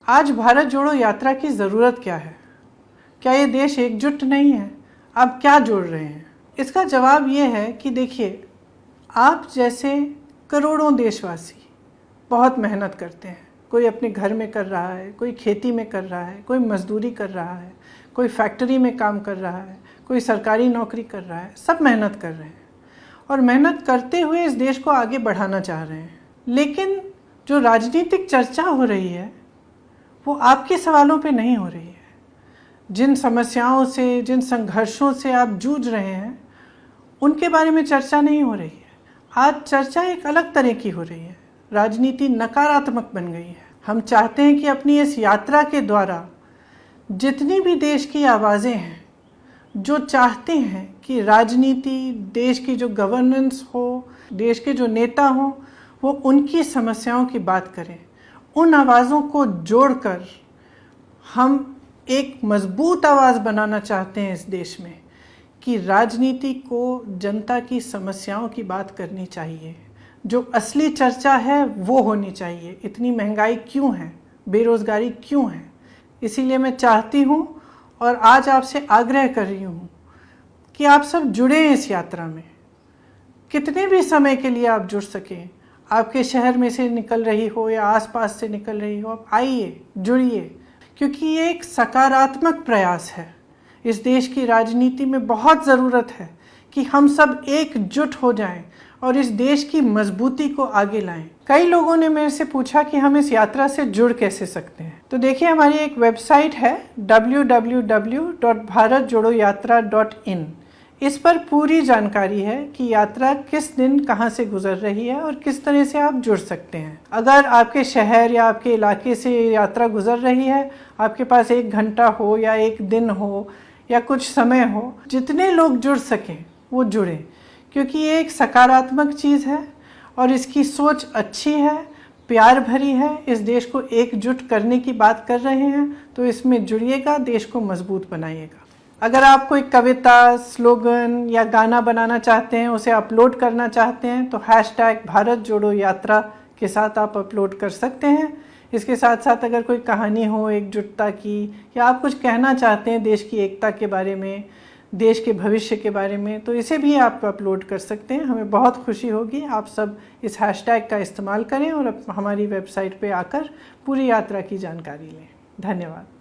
आज भारत जोड़ो यात्रा की ज़रूरत क्या है? क्या ये देश एकजुट नहीं है? आप क्या जोड़ रहे हैं? इसका जवाब ये है कि देखिए, आप जैसे करोड़ों देशवासी बहुत मेहनत करते हैं। कोई अपने घर में कर रहा है, कोई खेती में कर रहा है, कोई मजदूरी कर रहा है, कोई फैक्ट्री में काम कर रहा है, कोई सरकारी नौकरी कर रहा है। सब मेहनत कर रहे हैं और मेहनत करते हुए इस देश को आगे बढ़ाना चाह रहे हैं। लेकिन जो राजनीतिक चर्चा हो रही है वो आपके सवालों पे नहीं हो रही है। जिन समस्याओं से, जिन संघर्षों से आप जूझ रहे हैं, उनके बारे में चर्चा नहीं हो रही है। आज चर्चा एक अलग तरह की हो रही है। राजनीति नकारात्मक बन गई है। हम चाहते हैं कि अपनी इस यात्रा के द्वारा जितनी भी देश की आवाज़ें हैं जो चाहते हैं कि राजनीति, देश की जो गवर्नेंस हो, देश के जो नेता हों, वो उनकी समस्याओं की बात करें, उन आवाज़ों को जोड़कर हम एक मजबूत आवाज़ बनाना चाहते हैं इस देश में कि राजनीति को जनता की समस्याओं की बात करनी चाहिए। जो असली चर्चा है वो होनी चाहिए। इतनी महंगाई क्यों है, बेरोज़गारी क्यों है? इसीलिए मैं चाहती हूँ और आज आपसे आग्रह कर रही हूँ कि आप सब जुड़ें इस यात्रा में। कितने भी समय के लिए आप जुड़ सकें, आपके शहर में से निकल रही हो या आसपास से निकल रही हो, आप आइए, जुड़िए, क्योंकि ये एक सकारात्मक प्रयास है। इस देश की राजनीति में बहुत ज़रूरत है कि हम सब एकजुट हो जाएं और इस देश की मजबूती को आगे लाएं। कई लोगों ने मेरे से पूछा कि हम इस यात्रा से जुड़ कैसे सकते हैं। तो देखिए, हमारी एक वेबसाइट है www.bharatjodoyatra.in। इस पर पूरी जानकारी है कि यात्रा किस दिन कहाँ से गुजर रही है और किस तरह से आप जुड़ सकते हैं। अगर आपके शहर या आपके इलाके से यात्रा गुजर रही है, आपके पास 1 घंटा हो या 1 दिन हो या कुछ समय हो, जितने लोग जुड़ सकें वो जुड़ें, क्योंकि ये एक सकारात्मक चीज़ है और इसकी सोच अच्छी है, प्यार भरी है। इस देश को एकजुट करने की बात कर रहे हैं, तो इसमें जुड़िएगा, देश को मजबूत बनाइएगा। अगर आप कोई कविता, स्लोगन या गाना बनाना चाहते हैं, उसे अपलोड करना चाहते हैं, तो #भारत जोड़ो यात्रा के साथ आप अपलोड कर सकते हैं। इसके साथ साथ अगर कोई कहानी हो एकजुटता की, या आप कुछ कहना चाहते हैं देश की एकता के बारे में, देश के भविष्य के बारे में, तो इसे भी आप अपलोड कर सकते हैं। हमें बहुत खुशी होगी। आप सब इस हैशटैग का इस्तेमाल करें और हमारी वेबसाइट पे आकर पूरी यात्रा की जानकारी लें। धन्यवाद।